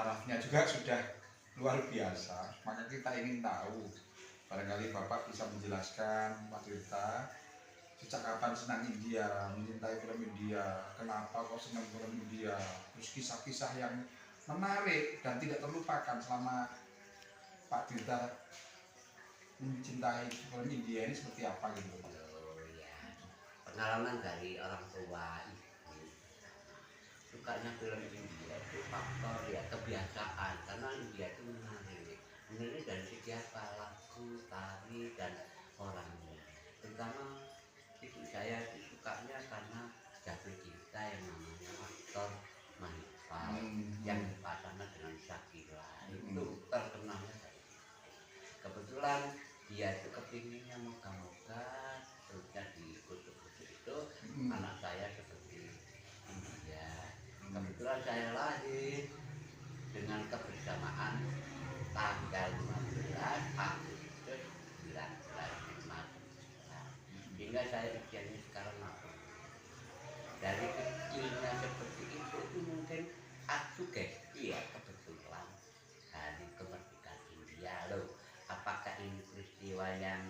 tarafnya juga sudah luar biasa. Maka kita ingin tahu, barangkali Bapak bisa menjelaskan Pak Tirta, sejak kapan senang India, mencintai film India, kenapa kok senang film India, terus kisah-kisah yang menarik dan tidak terlupakan selama Pak Tirta mencintai film India ini seperti apa gitu Pak? Oh ya, pengalaman dari orang tua ibu sukanya film India itu faktor ya kebiasaan, karena India itu menarik dari segi apa, lagu, tari dan orangnya. Terutama ibu saya itu sukanya karena jatuh cinta yang namanya aktor Manipal yang dipasangkan dengan Shakira, itu terkenalnya dari situ. Kebetulan dia itu kepinginnya moga-moga terusnya di kutub-kutub itu anak saya seperti India. Kebetulan saya lahir dengan kebersamaan tanggal 15 Agustus 1959, sehingga saya usianya sekarang 60. Dari kecilnya seperti itu mungkin sugesti ya, kebetulan hari kemerdekaan India loh. Apakah ini peristiwa yang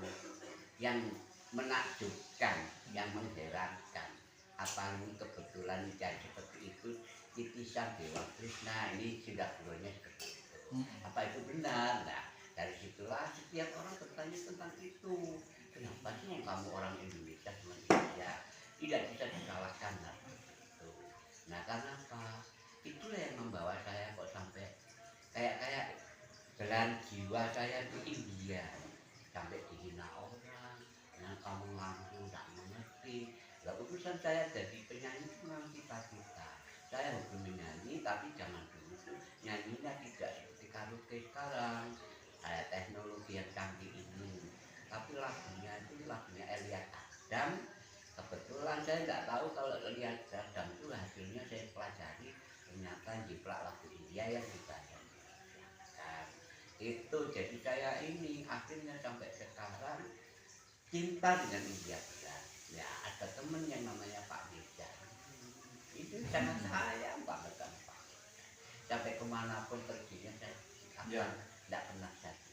menakjubkan, yang mengherankan? Apa ini kebetulan yang seperti itu titisan Dewa Krishna, ini sudah bulannya seperti itu. Apa itu benar? Nah, dari situlah setiap orang bertanya tentang itu. Kenapa sih kamu orang Indonesia sama India tidak bisa disalahkan? Nah, itu. Nah, karena apa? Itulah yang membawa saya kok sampai kayak dengan jiwa saya di India, sampai dihina orang, yang kamu langsung tak mengerti. Lah urusan saya jadi penyanyi itu memang cita-cita. Saya hobi menyanyi, tapi jangan dulu tuh nyanyinya tidak seperti karaoke sekarang. Saya teknologi yang canggih ini, tapi lagunya itu lagunya Elia Adam. Kebetulan saya nggak tahu kalau Elia Adam itu hasilnya saya pelajari, ternyata jiplak lagu India yang dibayar. Itu jadi saya ini akhirnya sampai sekarang cinta dengan India berat. Ya ada temen yang namanya Pak Dija, itu sangat sayang banget sama Pak. Sampai kemanapun perginya saya tidak pernah jadi.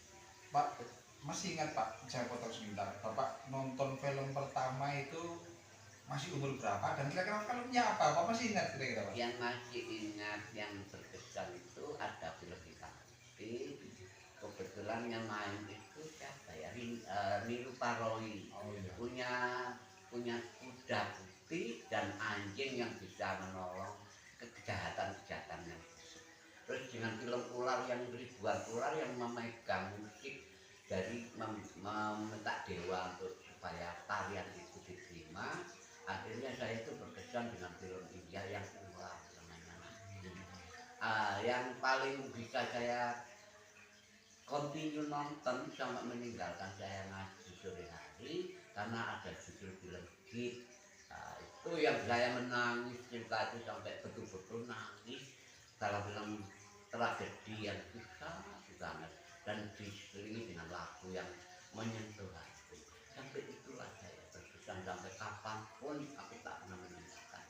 Pak, masih ingat Pak, saya potong sebentar, Bapak nonton film pertama itu masih umur berapa dan kira-kira filmnya apa? Bapak masih ingat kira-kira Pak? Yang masih ingat yang berkesan itu ada film hitam putih. Kebetulan yang main itu siapa ya? Nilu Paroi. Punya kuda putih dan anjing yang bisa menolong kejahatan-kejahatan yang besar. Terus dengan film ular yang ribuan ular yang memegang musik dari meminta dewa untuk supaya tarian itu diterima. Akhirnya saya itu berkesan dengan film India yang ular namanya. Yang paling bisa saya continue nonton sampai meninggalkan saya ngaji sore hari karena ada judul film Git. Itu yang saya menangis cinta itu sampai betul-betul nangis dalam film tragedi yang susah banget dan diselingi dengan lagu yang menyentuh hati. Sampai itulah saya berkesan sampai kapanpun aku tak pernah meninggalkan.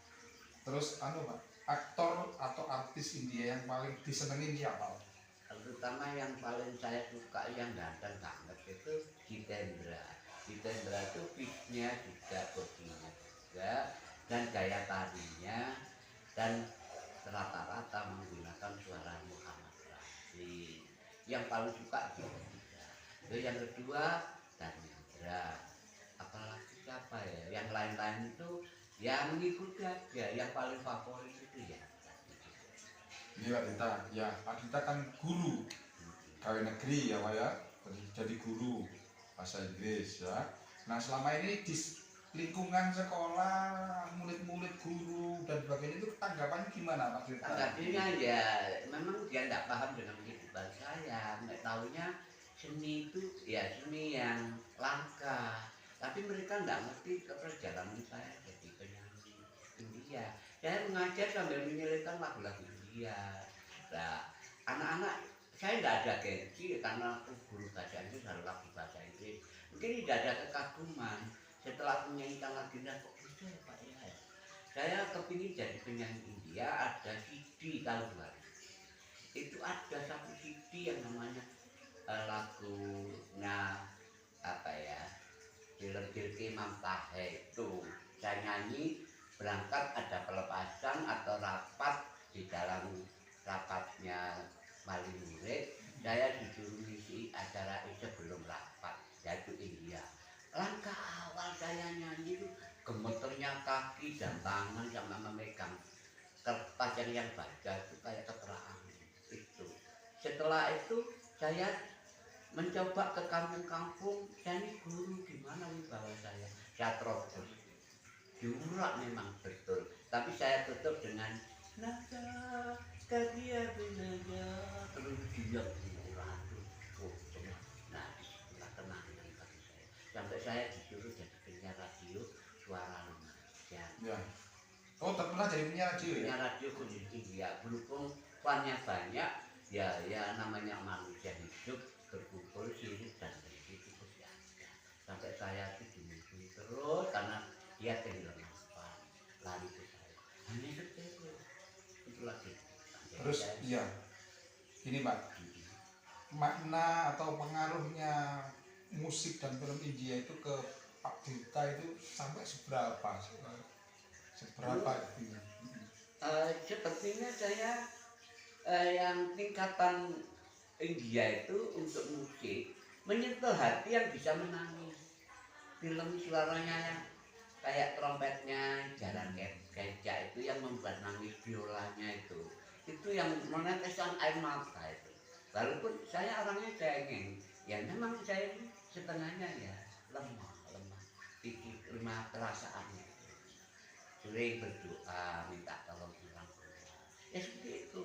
Terus Pak, aktor atau artis India yang paling disenengin siapa? Terutama yang paling saya suka yang ganteng banget itu Jitendra. Jitendra itu fitnya juga, bodinya juga, dan gaya tarinya, dan rata-rata menggunakan suara Muhammad Rafi. Yang paling suka Jitendra. Yang kedua Dharmendra. Apalagi siapa ya? Yang lain-lain itu yang mengikuti aja. Yang paling favorit itu ya. Ini Pak Dita, ya Pak Dita kan guru pegawai negeri ya Pak ya, jadi guru bahasa Inggris ya. Nah selama ini di lingkungan sekolah, murid-murid guru dan sebagainya itu tanggapannya gimana Pak Dita? Tanggapannya ya memang dia tidak paham dengan kehidupan saya, nggak tahunya seni itu ya seni yang langka. Tapi mereka nggak ngerti perjalanan saya jadi penyanyi India. Saya mengajar sambil menyelipkan lagu-lagu India. Nah, anak-anak saya tidak ada gengsi karena aku guru bahasa Inggris harus lagu bahasa Inggris. Mungkin tidak ada kekaguman setelah menyanyikan lagunya kok bisa ya Pak ya. Saya kepingin jadi penyanyi India, ada CD tahun 2000. itu ada satu CD yang namanya lagunya apa ya, film Dilki Mamtahe itu saya nyanyi berangkat ada pelepasan atau rapat. Di dalam rapatnya wali murid saya disuruh ngisi acara itu sebelum rapat, yaitu India. Langkah awal saya nyanyi itu gemeternya kaki dan tangan sama memegang kertas yang baca itu kayak keterangan itu. Setelah itu saya mencoba ke kampung-kampung, jadi guru gimana wibawa saya terobos jurak memang betul, tapi saya tutup dengan naga karya binaga terus dia murah tuh. Nah disitulah kenangan bagi saya, sampai saya disuruh jadi penyiar radio suara Lumajang. Ya. Oh, pernah jadi penyiar radio ya? Penyiar radio khusus India, berhubung fannya banyak, ya namanya manusia hidup berkumpul sirik dan begitu itu saja. Sampai saya itu dimimpi terus karena dia kehilangan fan, lari ke saya. Hanya seperti itu lagi. Terus iya, ini Pak, makna atau pengaruhnya musik dan film India itu ke Pak Dita itu sampai seberapa? Seberapa itu? Sepertinya saya yang tingkatan India itu untuk musik menyentuh hati yang bisa menangis. Film suaranya yang kayak trompetnya Jalan Gajah itu yang membuat nangis, biolanya itu yang meneteskan air mata itu. Walaupun saya orangnya cengeng, ya memang saya ini setengahnya ya lemah lemah perasaannya. Sering berdoa minta tolong orang tua, ya seperti itu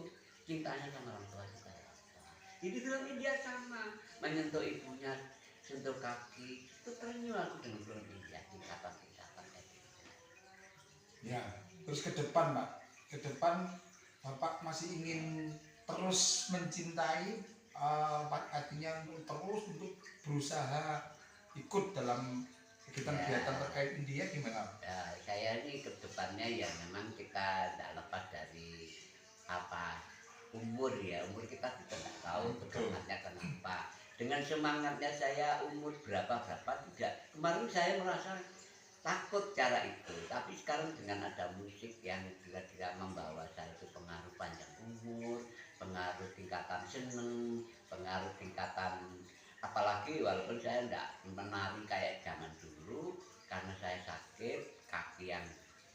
cintanya sama orang tua itu kayak apa. Jadi film India sama, menyentuh ibunya, sentuh kaki, itu terenyuh aku dengan film India, tingkatan-tingkatan kayak gitu. Ya, terus ke depan Pak, ke depan Bapak masih ingin terus mencintai, artinya terus untuk berusaha ikut dalam kegiatan-kegiatan terkait India gimana? Ya, saya ini ke depannya ya memang kita tidak lepas dari apa umur ya, umur kita tidak tahu semangatnya kenapa. Dengan semangatnya saya umur berapa tidak. Kemarin saya merasa takut cara itu, tapi sekarang dengan ada musik yang kira-kira membawa saya itu pengaruh panjang umur, pengaruh tingkatan seneng, pengaruh tingkatan apalagi walaupun saya tidak menari kayak zaman dulu karena saya sakit kaki yang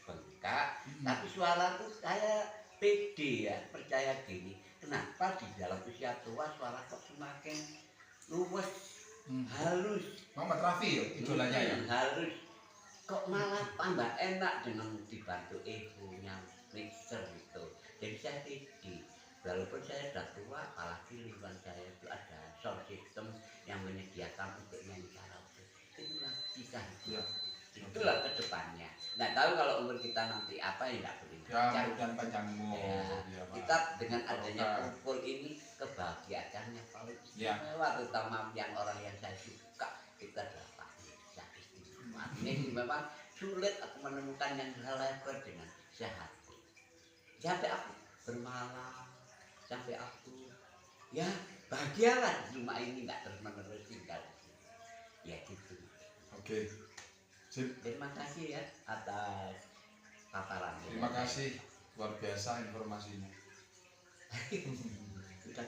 bengkak, tapi suara tuh saya pede ya, percaya diri. Kenapa di dalam usia tua suara kok semakin luwes, halus. Muhammad Rafi ya, idolanya ya? Halus. Kok malah tambah enak dengan dibantu ibunya mixer itu. Jadi saya pede. Walaupun saya sudah tua, apalagi lingkungan saya itu ada sound system yang menyediakan untuk nyanyi karaoke. Itulah kita hidup. Itulah kedepannya. Nggak tahu kalau umur kita nanti apa ya nggak boleh. Ya, dan panjang umur. Ya, kita dengan adanya kumpul ini kebahagiaan yang paling istimewa, terutama yang orang yang saya suka kita dapat bisa istimewa. Ini memang sulit aku menemukan yang level dengan sehat. Sampai aku bermalam, sampai aku ya bahagialah di rumah ini nggak terus menerus tinggal. Ya gitu. Oke. Sip. Terima kasih ya atas paparannya. Terima kasih, luar biasa informasinya. Sudah